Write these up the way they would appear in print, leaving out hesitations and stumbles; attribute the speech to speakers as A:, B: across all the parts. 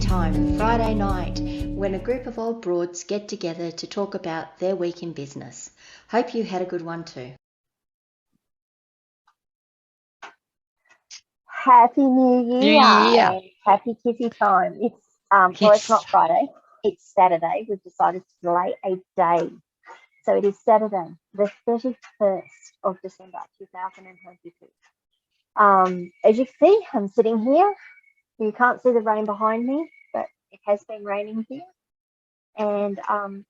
A: Time, Friday night, when a group of old broads get together to talk about their week in business. Hope you had a good one too.
B: Happy New Year and happy kitty time. It's well, it's not Friday, it's Saturday. We've decided to delay a day. So it is Saturday, the 31st of December 2022. As you can see, I'm sitting here. You can't see the rain behind me, but it has been raining here. And I'm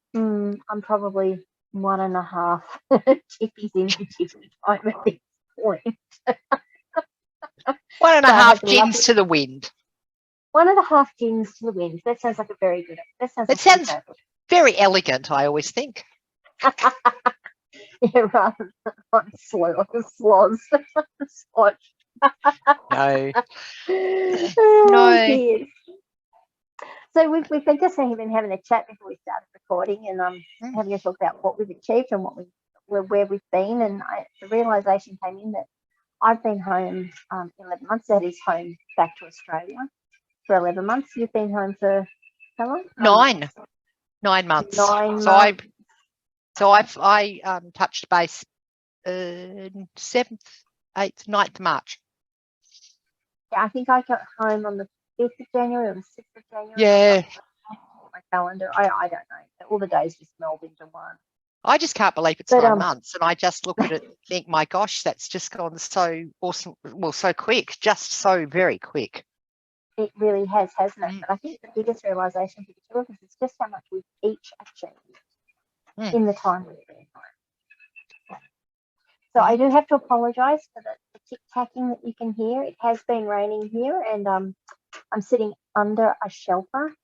B: probably 1.5 chippies into chippy time at this point.
C: 1.5 gins to the wind.
B: 1.5 gins to the wind. That sounds like a very good.
C: It sounds very elegant, I always think.
B: Yeah, rather than sloz.
C: No.
B: No. Dear. So we've been just been having a chat before we started recording, and having a talk about what we've achieved and where we've been, and the realisation came in that I've been home 11 months. That is home back to Australia for 11 months. You've been home for how long?
C: 9 months.
B: 9 months.
C: So I touched base 7th, 8th, 9th March.
B: Yeah, I think I got home on the 5th of January or the 6th of January.
C: Yeah.
B: My calendar. I don't know. All the days just meld into one.
C: I just can't believe it's 9 months, and I just look at it and think, my gosh, that's just gone so awesome, well, so quick, just so very quick.
B: It really has, hasn't it? But I think the biggest realisation for the two of us is just how much we've each achieved in the time we've been home. So I do have to apologise for the tick-tacking that you can hear. It has been raining here, and I'm sitting under a shelter.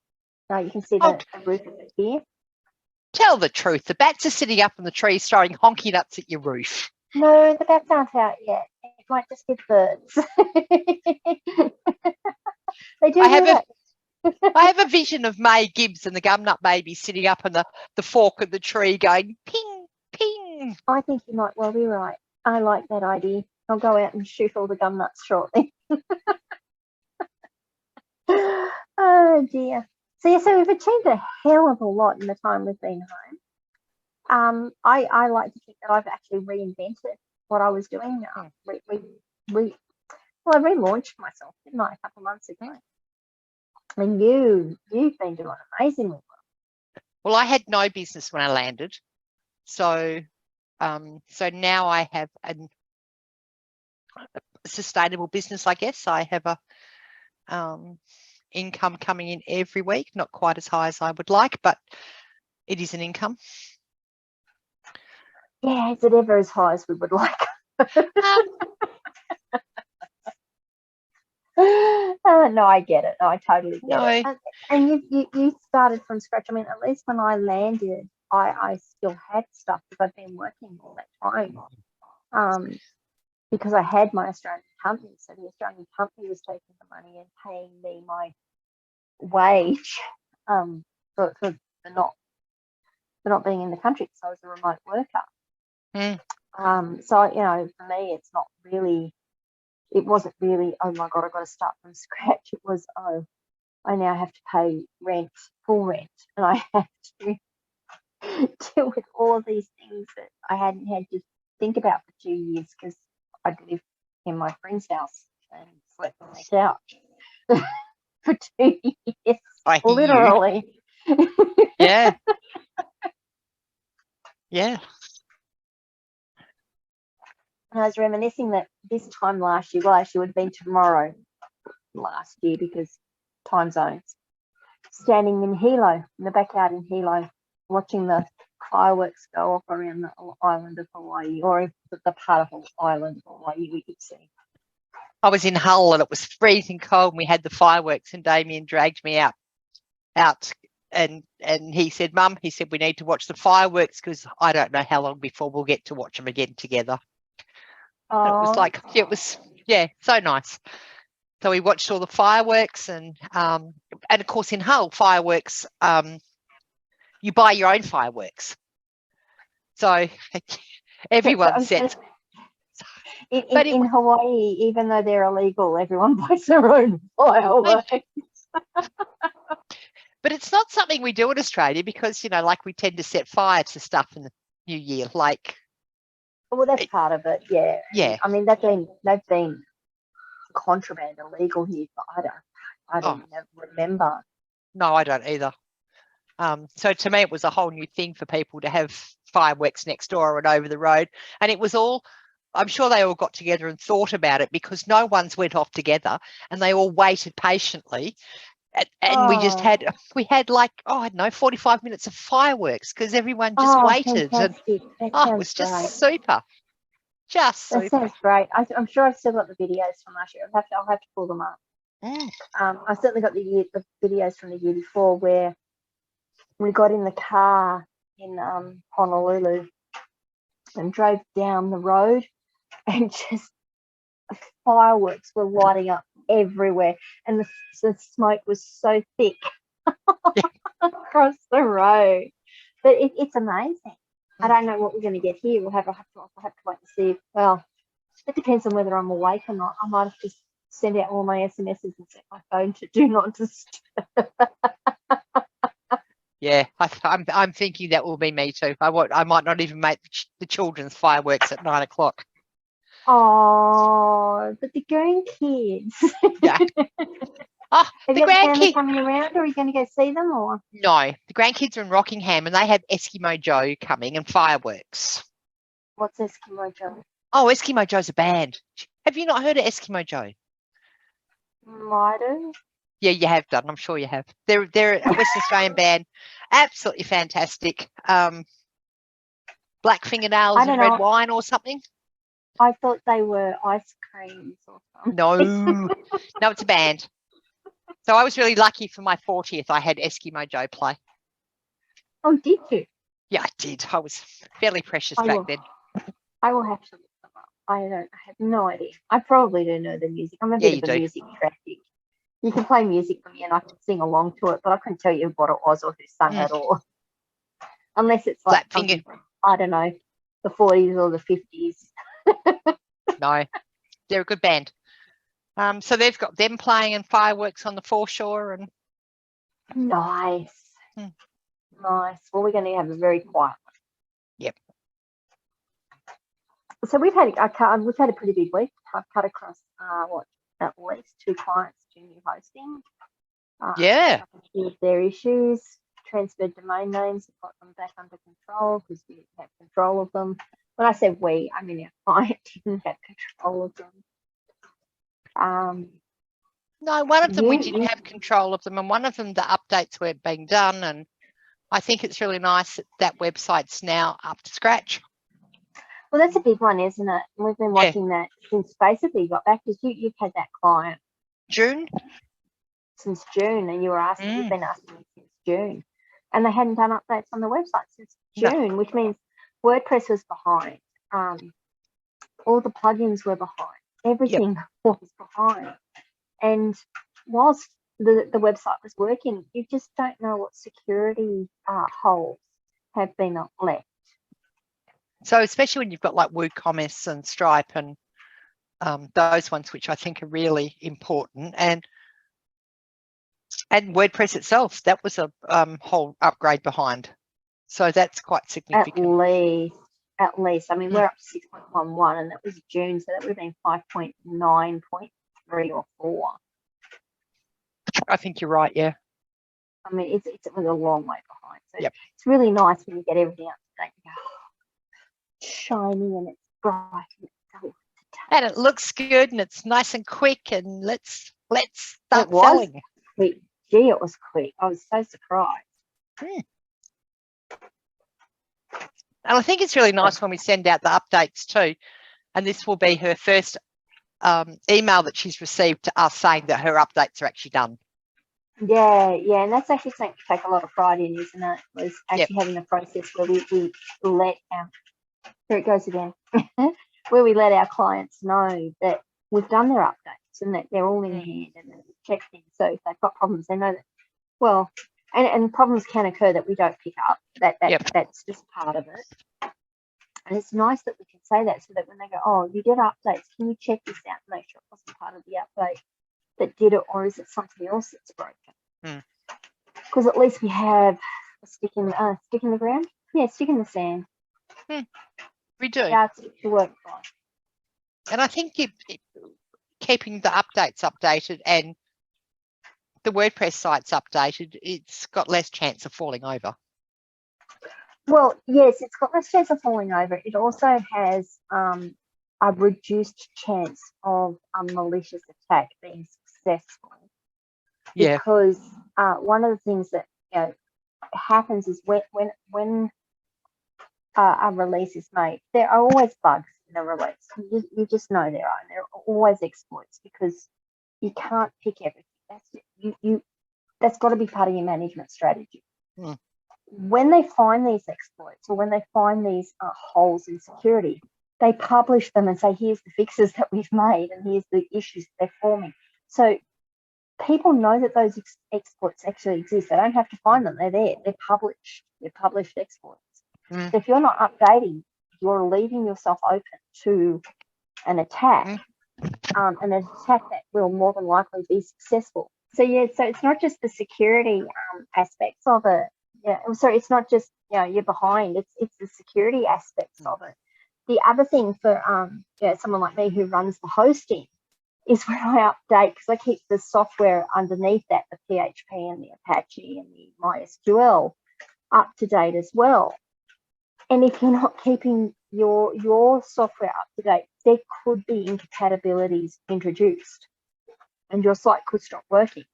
B: Now you can see the roof of it here.
C: Tell the truth. The bats are sitting up in the trees throwing honky nuts at your roof.
B: No, the bats aren't out yet. It might just be birds. They do.
C: I have a vision of May Gibbs and the gumnut baby sitting up on the fork of the tree going ping, ping.
B: I think you might well be right. I like that idea. I'll go out and shoot all the gumnuts shortly. Oh dear. So we've achieved a hell of a lot in the time we've been home. I like to think that I've actually reinvented what I was doing. I relaunched myself, didn't I, a couple of months ago? And you've been doing amazingly well.
C: Well, I had no business when I landed, so now I have a sustainable business, I guess. I have a income coming in every week, not quite as high as I would like, but it is an income.
B: Yeah, is it ever as high as we would like? No, I get it. No, I totally get it. And you started from scratch. I mean, at least when I landed, I still had stuff because I've been working all that time. Because I had my Australian company, so the Australian company was taking the money and paying me my wage for not being in the country, because I was a remote worker. So for me, it's not really. It wasn't really, oh my God, I've got to start from scratch. It was, I now have to pay rent, full rent, and I have to deal with all of these things that I hadn't had to think about for 2 years, because I'd lived in my friend's house and slept on their couch for 2 years, literally.
C: Yeah. Yeah.
B: And I was reminiscing that this time last year, well, actually would have been tomorrow last year because time zones, standing in Hilo, in the backyard in Hilo, watching the fireworks go off around the island of Hawaii, or the part of the island of Hawaii we could see.
C: I was in Hull and it was freezing cold, and we had the fireworks, and Damien dragged me out and he said, Mum, he said, we need to watch the fireworks because I don't know how long before we'll get to watch them again together. It was like, it was, so nice. So we watched all the fireworks, and of course in Hull, fireworks, you buy your own fireworks. So everyone sets.
B: In Hawaii, even though they're illegal, everyone buys their own fireworks.
C: But it's not something we do in Australia because, you know, like we tend to set fire to stuff in the New Year. Like,
B: well, that's part of it. Yeah.
C: Yeah.
B: I mean, they've been contraband illegal here, but I don't remember.
C: No, I don't either. So to me, it was a whole new thing for people to have fireworks next door and over the road. And it was all, I'm sure they all got together and thought about it because no one's went off together and they all waited patiently. And we had like, I don't know, 45 minutes of fireworks because everyone just waited.
B: Fantastic.
C: And it was just super. Just super.
B: That sounds great. I'm sure I've still got the videos from last year. I'll have to pull them up. I certainly got the videos from the year before where we got in the car in Honolulu and drove down the road and just fireworks were lighting up everywhere and the smoke was so thick across the road. But it's amazing. I don't know what we're going to get here. I'll have to wait and see. Well, it depends on whether I'm awake or not. I might have to send out all my SMSs and set my phone to do not disturb.
C: Yeah, I'm thinking that will be me too. I might not even make the children's fireworks at 9 o'clock.
B: Oh, but the grandkids.
C: Yeah. Oh,
B: have you got family coming around, or are you going to go see them? Or
C: no, the grandkids are in Rockingham, and they have Eskimo Joe coming and fireworks.
B: What's Eskimo Joe?
C: Oh, Eskimo Joe's a band. Have you not heard of Eskimo Joe?
B: I do.
C: Yeah, you have done. I'm sure you have. They're a Western Australian band, absolutely fantastic. Black fingernails and red wine or something.
B: I thought they were ice creams or something.
C: No, it's a band. So I was really lucky for my 40th. I had Eskimo Joe play.
B: Oh, did you?
C: Yeah, I did. I was fairly precious back then.
B: I will have to look them up. I have no idea. I probably don't know the music. I'm a bit of a music traffic. You can play music for me and I can sing along to it, but I couldn't tell you what it was or who sung it or unless it's like something from, I don't know, the 40s or the 50s.
C: No, they're a good band. So they've got them playing and fireworks on the foreshore and
B: nice. Nice. Well, we're going to have a very quiet one.
C: Yep.
B: So we've had a pretty big week. I've cut across at least 2 clients to new hosting. With their issues, transferred domain names, got them back under control because we have control of them. When I say we, I mean our client didn't have control of them.
C: No, one of them we didn't have control of them, and one of them the updates weren't being done, and I think it's really nice that website's now up to scratch.
B: Well, that's a big one, isn't it? We've been watching that since basically you got back because you've had that client since June, and you were asking, you've been asking me since June, and they hadn't done updates on the website since June, which means WordPress was behind. All the plugins were behind. Everything was behind. And whilst the website was working, you just don't know what security holes have been left.
C: So especially when you've got like WooCommerce and Stripe and those ones, which I think are really important, and WordPress itself, that was a whole upgrade behind. So that's quite significant.
B: At least. I mean, we're up to 6.11 and that was June, so that would have been 5.9.3 or 4.
C: I think you're right, yeah.
B: I mean, it was a long way behind. So it's really nice when you get everything up to date. You go, it's shiny and it's bright and it's so
C: and it looks good and it's nice and quick, and let's start selling.
B: Quick. Gee, it was quick. I was so surprised.
C: And I think it's really nice when we send out the updates too. And this will be her first email that she's received to us saying that her updates are actually done.
B: Yeah, and that's actually something to take a lot of pride in, isn't it? Was actually having a process where we let here it goes again, where we let our clients know that we've done their updates and that they're all in hand and that we've checked things. So if they've got problems, they know that. Well, and problems can occur that we don't pick up. That's just part of it. And it's nice that we can say that so that when they go, oh, you did updates, can you check this out and make sure it wasn't part of the update? that did it, or is it something else that's broken?
C: Mm.
B: Because at least we have a stick in the ground. Yeah, stick in the sand.
C: We do.
B: Yeah, to work on.
C: And I think keeping the updates updated and the WordPress sites updated, it's got less chance of falling over.
B: Well, yes, it's got less chance of falling over. It also has a reduced chance of a malicious attack being successful.
C: Yeah.
B: Because one of the things that happens is when a release is made, there are always bugs in a release. You just know there are. There are always exploits because you can't pick everything. That's got to be part of your management strategy.
C: Mm.
B: When they find these exploits or when they find these holes in security, they publish them and say, here's the fixes that we've made and here's the issues that they're forming. So people know that those exploits actually exist. They don't have to find them. They're there. They're published. They're published exploits.
C: Mm.
B: So if you're not updating, you're leaving yourself open to an attack, and an attack that will more than likely be successful. So yeah, so it's not just the security aspects of it. Yeah, sorry, it's not just you're behind. It's the security aspects of it. The other thing for someone like me who runs the hosting is when I update, because I keep the software underneath that, the PHP and the Apache and the MySQL up to date as well. And if you're not keeping your software up to date, there could be incompatibilities introduced and your site could stop working.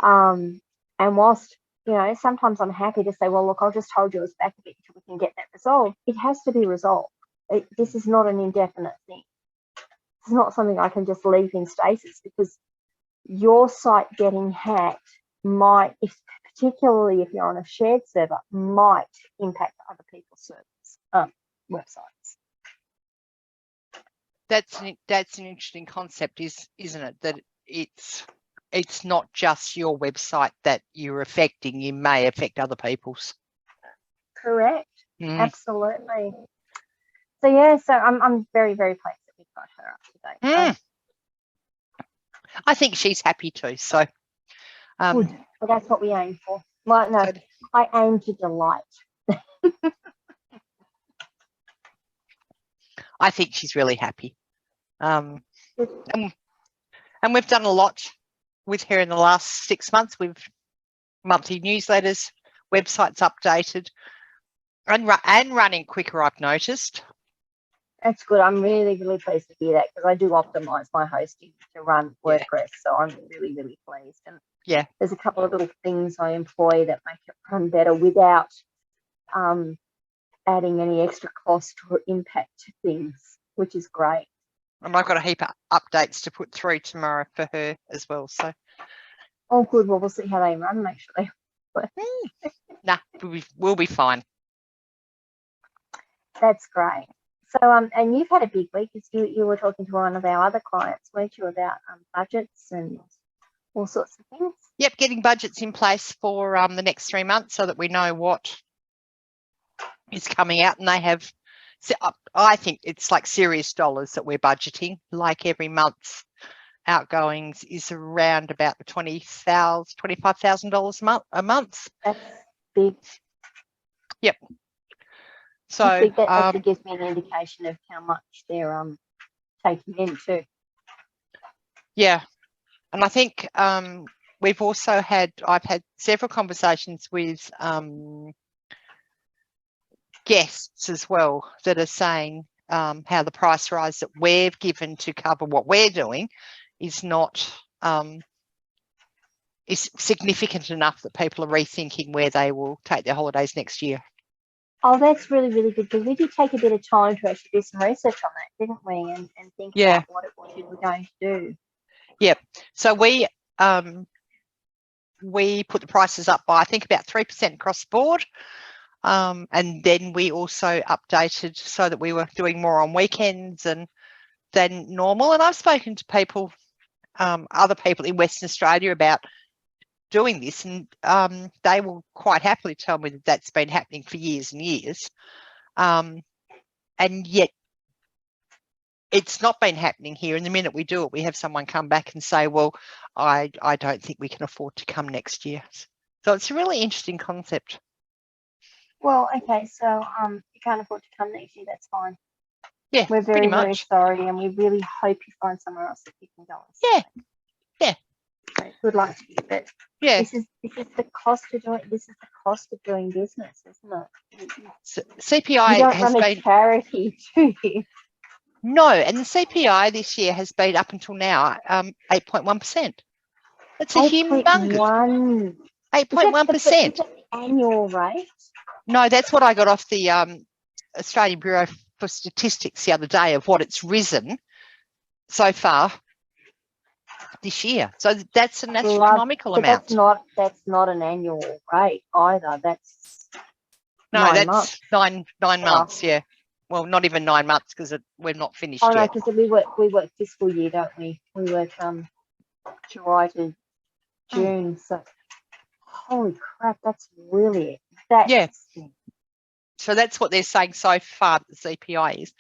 B: And whilst, sometimes I'm happy to say, well, look, I'll just hold yours back a bit until we can get that resolved. It has to be resolved. This is not an indefinite thing. It's not something I can just leave in stasis, because your site getting hacked might, particularly if you're on a shared server, might impact other people's servers, websites.
C: That's an interesting concept, isn't it? That it's not just your website that you're affecting. You may affect other people's.
B: Correct. Absolutely. So yeah, so I'm very, very pleased that we've got her up to date.
C: I think she's happy too. So
B: good. Well, that's what we aim for. Well, no, I aim to delight.
C: I think she's really happy. And we've done a lot with her in the last 6 months. We've monthly newsletters, websites updated, and running quicker, I've noticed.
B: That's good. I'm really, really pleased to hear that, because I do optimize my hosting to run WordPress. So I'm really, really pleased. And there's a couple of little things I employ that make it run better without adding any extra cost or impact to things, which is great.
C: And I've got a heap of updates to put through tomorrow for her as well. So,
B: oh, good. Well, we'll see how they run. Make sure they work.
C: Nah, we'll be fine.
B: That's great. So, and you've had a big week, because you were talking to one of our other clients, weren't you, about budgets and all sorts of things?
C: Yep, getting budgets in place for the next 3 months so that we know what is coming out, and they have. I think it's like serious dollars that we're budgeting. Like every month, outgoings is around about the $25,000 a month.
B: That's big.
C: Yep. So
B: that actually gives me an indication of how much they're taking in too. Yeah,
C: and I think we've also I've had several conversations with guests as well that are saying how the price rise that we've given to cover what we're doing is not is significant enough that people are rethinking where they will take their holidays next year.
B: Oh, that's really, really good, because we did take a bit of time to actually do some research on that, didn't we? And think about what it was we were going to do.
C: Yep. So we put the prices up by, I think, about 3% across the board. And then we also updated so that we were doing more on weekends than normal. And I've spoken to people, other people in Western Australia about doing this, and they will quite happily tell me that that's been happening for years and years. And yet it's not been happening here. And the minute we do it, we have someone come back and say, well, I don't think we can afford to come next year. So it's a really interesting concept.
B: Well, okay, so you can't afford to come next year, that's fine.
C: Yeah,
B: we're very, very sorry, and we really hope you find somewhere else that you can go and
C: stay. Yeah.
B: So good luck to you. But
C: yeah,
B: this is the cost of doing business, isn't it?
C: So CPI
B: you don't
C: has
B: run a
C: been
B: charity, do you?
C: No, and the CPI this year has been up until now 8.1%. That's a humongous 8.1%.
B: Annual rate?
C: No, that's what I got off the Australian Bureau for Statistics the other day of what it's risen so far this year. So that's an astronomical amount.
B: That's not an annual rate either. That's
C: that's
B: months.
C: nine months. Yeah. Well, not even 9 months because we're not finished yet.
B: Oh no, because we work fiscal year, don't we? We work July to June. So holy crap, that's
C: yeah. So that's what they're saying so far. The CPI is.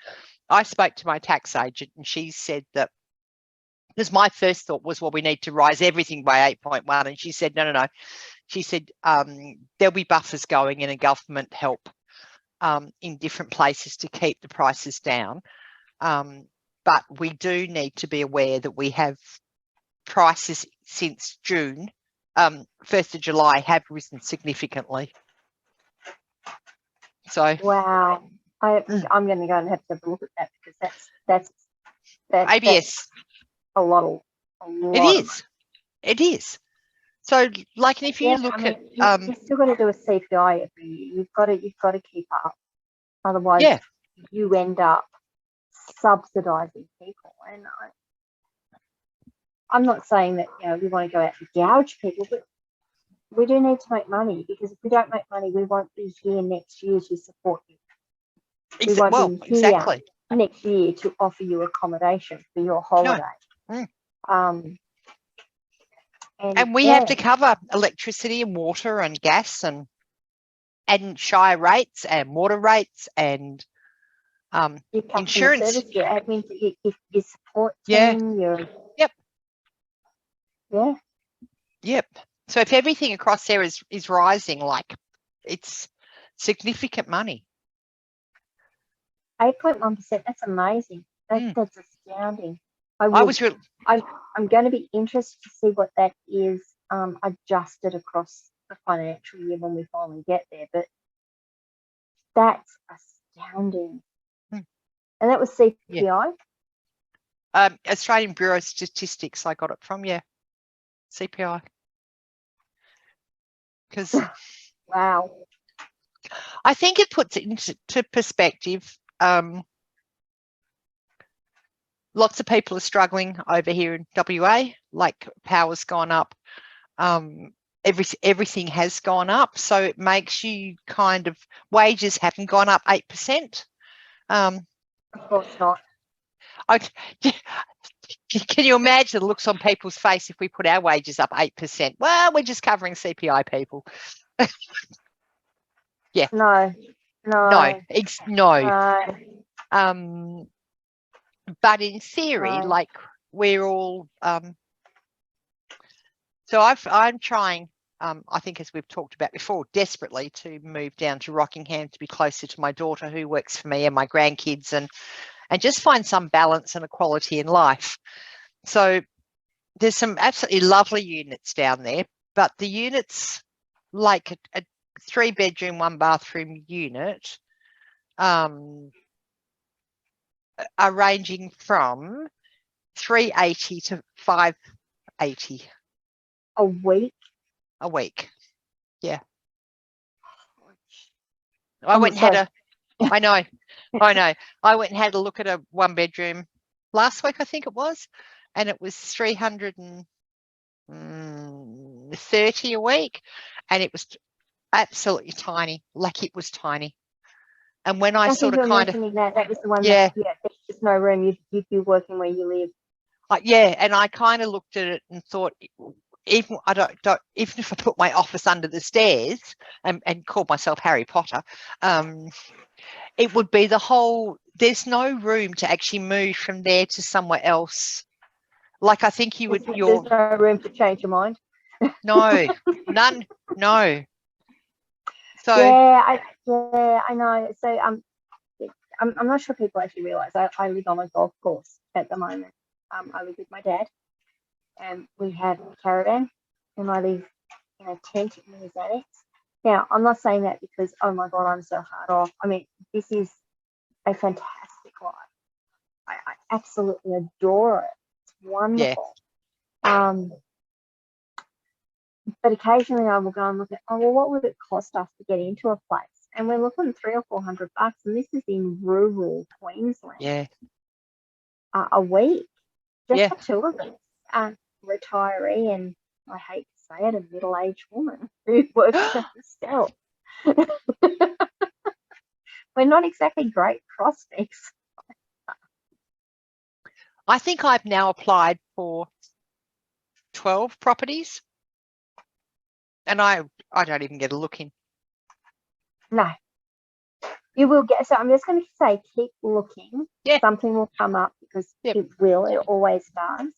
C: I spoke to my tax agent, and she said that, because my first thought was, well, we need to rise everything by 8.1, and she said no. She said there'll be buffers going in, and government help in different places to keep the prices down. But we do need to be aware that we have prices since June, 1st of July, have risen significantly. So
B: wow, I'm going to go and have to look at that, because that's
C: ABS.
B: A lot.
C: It is. So, like, if you look at,
B: you've still got to do a CPI every year. You've got to keep up, otherwise, you end up subsidising people. And I'm not saying that we want to go out and gouge people, but we do need to make money, because if we don't make money, we won't be here next year to support you. We won't be here next year to offer you accommodation for your holiday.
C: No. And we have to cover electricity and water and gas and shire rates and water rates and
B: your
C: insurance.
B: Service, your admin, your support team.
C: Yep. So if everything across there is rising, like, it's significant money.
B: 8.1%. That's amazing. That's astounding. I'm going to be interested to see what that is adjusted across the financial year when we finally get there. But that's astounding. And that was CPI?
C: Australian Bureau of Statistics, I got it from, CPI. Because
B: wow,
C: I think it puts it into perspective. Lots of people are struggling over here in WA, like power's gone up. Everything has gone up. So it makes you kind of, wages haven't gone up 8%.
B: Of course not.
C: Can you imagine the looks on people's face if we put our wages up 8%? Well, we're just covering CPI, people. Yeah.
B: No.
C: But in theory, like, we're all so I'm trying, I think, as we've talked about before, desperately to move down to Rockingham to be closer to my daughter who works for me and my grandkids, and just find some balance and equality in life. So there's some absolutely lovely units down there, but the units, like a 3-bedroom, 1-bathroom unit, are ranging from $380 to $580
B: a week.
C: Yeah. I went and had a I know. I went and had a look at a 1-bedroom last week, I think it was, and it was $330 a week, and it was absolutely tiny. Like, it was tiny. And when I sort of kind of
B: that was the one that there's just no room. You'd be working where you live.
C: And I kind of looked at it and thought, even if I put my office under the stairs and called myself Harry Potter, it would be the whole there's no room to actually move from there to somewhere else. Like I think you would.
B: There's no room to change your mind.
C: No, none. No. So
B: yeah, I know. So I'm not sure people actually realise I live on a golf course at the moment. I live with my dad, and we have a caravan, and I live in a tent in his annex. Now, I'm not saying that because, oh my God, I'm so hard off. I mean, this is a fantastic life. I absolutely adore it. It's wonderful. Yeah. But occasionally I will go and look at, oh, well, what would it cost us to get into a place? And we're looking $300 or $400, and this is in rural Queensland.
C: Yeah.
B: A week, just
C: for
B: 2 of us. Retiree, and I hate to say it, a middle-aged woman who works at herself. We're not exactly great prospects.
C: I think I've now applied for 12 properties, and I don't even get a look in.
B: No. You will get, so I'm just going to say keep looking.
C: Yeah.
B: Something will come up because it will. It always does.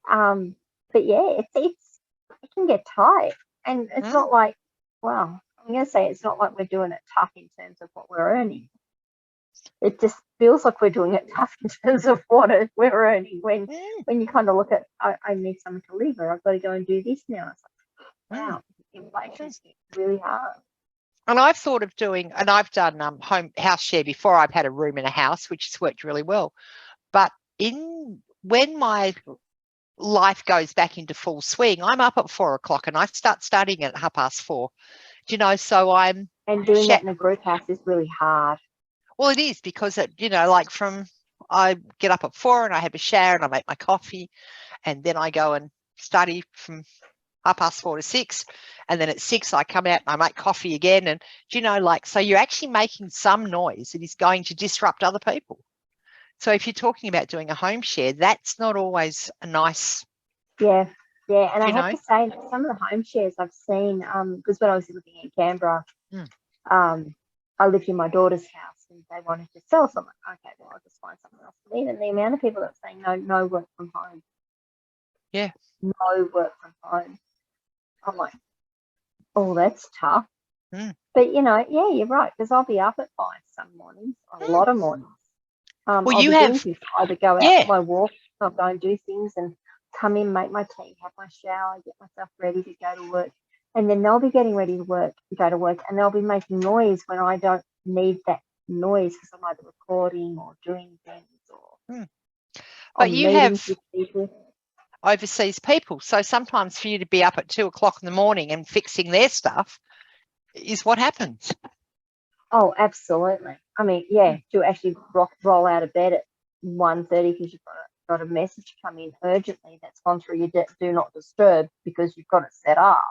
B: But yeah, it can get tight, and it's not like, well, I'm going to say it's not like we're doing it tough in terms of what we're earning. It just feels like we're doing it tough in terms of what we're earning. When you kind of look at, I need someone to live, or I've got to go and do this now. It's like, wow, inflation's really hard.
C: And I've thought of doing, and I've done house share before. I've had a room in a house, which has worked really well. But when my life goes back into full swing, I'm up at 4 o'clock and I start studying at 4:30. So I'm.
B: And doing that in a group house is really hard.
C: Well, it is because like I get up at 4 and I have a shower and I make my coffee, and then I go and study from 4:30 to 6, and then at 6 I come out and I make coffee again, and so you're actually making some noise that is going to disrupt other people. So if you're talking about doing a home share, that's not always a nice.
B: Yeah, and I have to say that some of the home shares I've seen, because when I was living in Canberra, I lived in my daughter's house and they wanted to sell, so I'm like, okay, well, I'll just find something else to live. And the amount of people that say no work from home.
C: Yeah.
B: No work from home. I'm like, oh, that's tough. But, yeah, you're right, because I'll be up at 5 some mornings, a lot of mornings.
C: Well,
B: I'll
C: you
B: have either go out for my walk, I'll go and do things and come in, make my tea, have my shower, get myself ready to go to work. And then they'll be getting ready to go to work, and they'll be making noise when I don't need that noise because I'm either recording or doing things
C: But you have overseas people, so sometimes for you to be up at 2 o'clock in the morning and fixing their stuff is what happens.
B: Oh, absolutely. I mean, to actually roll out of bed at 1:30 because you've got a message come in urgently that's gone through your do not disturb because you've got it set up.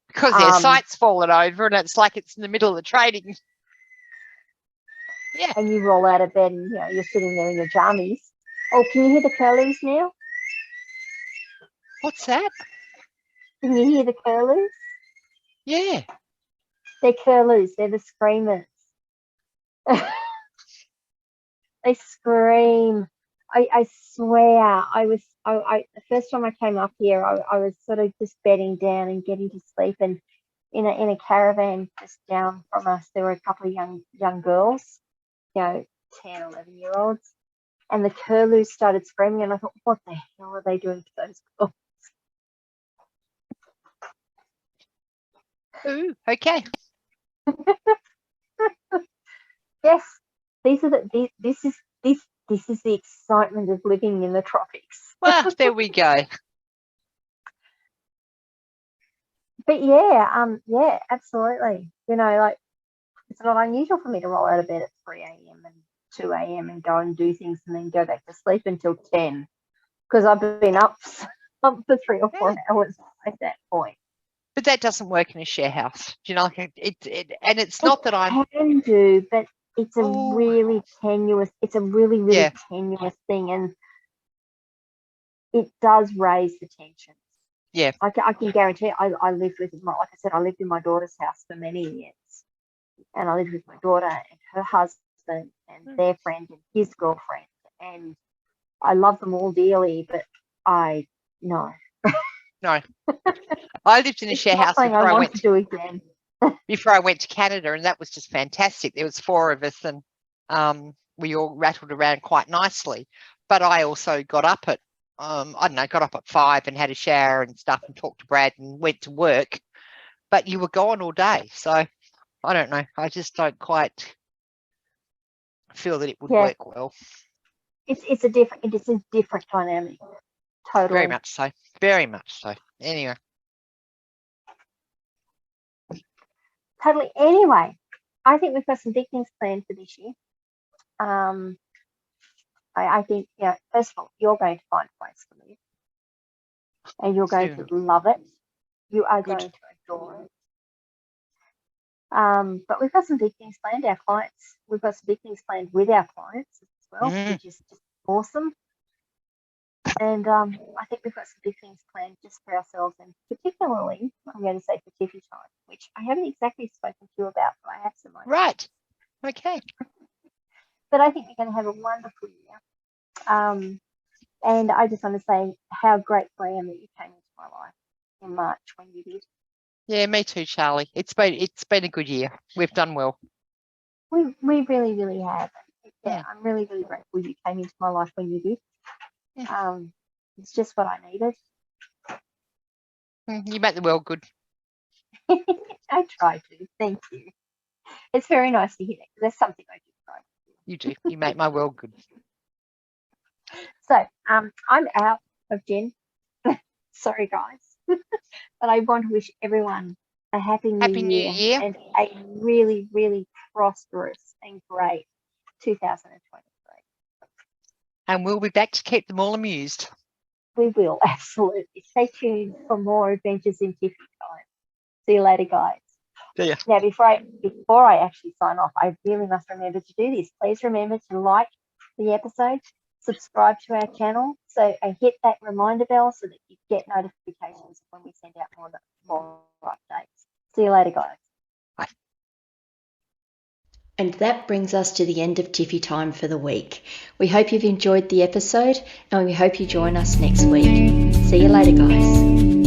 C: Because their site's fallen over and it's like it's in the middle of the trading. Yeah.
B: And you roll out of bed and you're sitting there in your jammies. Oh, can you hear the curlews now?
C: What's that?
B: Can you hear the curlews?
C: Yeah.
B: They're curlews. They're the screamers. They scream. I swear. The first time I came up here, I was sort of just bedding down and getting to sleep, and in a caravan just down from us, there were a couple of young girls, 10, 11-year-olds, and the curlews started screaming, and I thought, what the hell are they doing to those girls?
C: Ooh, okay.
B: Yes, this is the excitement of living in the tropics.
C: Well, there we go.
B: But yeah, absolutely. It's not unusual for me to roll out of bed at 3 a.m. and 2 a.m. and go and do things and then go back to sleep until 10 because I've been up for 3 or 4 hours at that point.
C: But that doesn't work in a share house. And it's not that I
B: can do, but it's a really tenuous. It's a really tenuous thing, and it does raise the tensions.
C: Yeah,
B: I can guarantee. I lived with like I said, I lived in my daughter's house for many years, and I lived with my daughter and her husband husband and their friend and his girlfriend, and I love them all dearly, but no.
C: No. I lived in a share house before I went to Canada, and that was just fantastic. There was 4 of us, and we all rattled around quite nicely. But I also got up at got up at 5 and had a shower and stuff and talked to Brad and went to work. But you were gone all day, so I don't know. I just don't quite feel that it would work well.
B: It's a different dynamic. Totally.
C: Very much so. Very much so. Anyway.
B: Totally. Anyway, I think we've got some big things planned for this year. I think, first of all, you're going to find a place to live, and you're going to love it. You are going to adore it. But we've got some big things planned. We've got some big things planned with our clients as well, which is just awesome. And I think we've got some big things planned just for ourselves, and particularly, I'm going to say for Tiffy time, which I haven't exactly spoken to you about, but I have some ideas.
C: Right. Okay.
B: But I think we're going to have a wonderful year. And I just want to say how grateful I am that you came into my life in March when you did.
C: Yeah, me too, Charlie. It's been a good year. We've done well.
B: We really, really have. Yeah, I'm really, really grateful you came into my life when you did. It's just what I needed.
C: You make the world good.
B: I try to. Thank you. It's very nice to hear that, because that's something I do try to do.
C: You do. You make my world good.
B: So, I'm out of Jen. Sorry, guys. But I want to wish everyone a happy new year and a really, really prosperous and great 2023.
C: And we'll be back to keep them all amused.
B: We will, absolutely. Stay tuned for more adventures in Tiffy time. See you later, guys.
C: See ya.
B: Now, before I actually sign off, I really must remember to do this. Please remember to like the episode, subscribe to our channel, so I hit that reminder bell so that you get notifications when we send out more updates. See you later, guys.
C: Bye.
A: And that brings us to the end of Tiffy Time for the week. We hope you've enjoyed the episode, and we hope you join us next week. See you later, guys.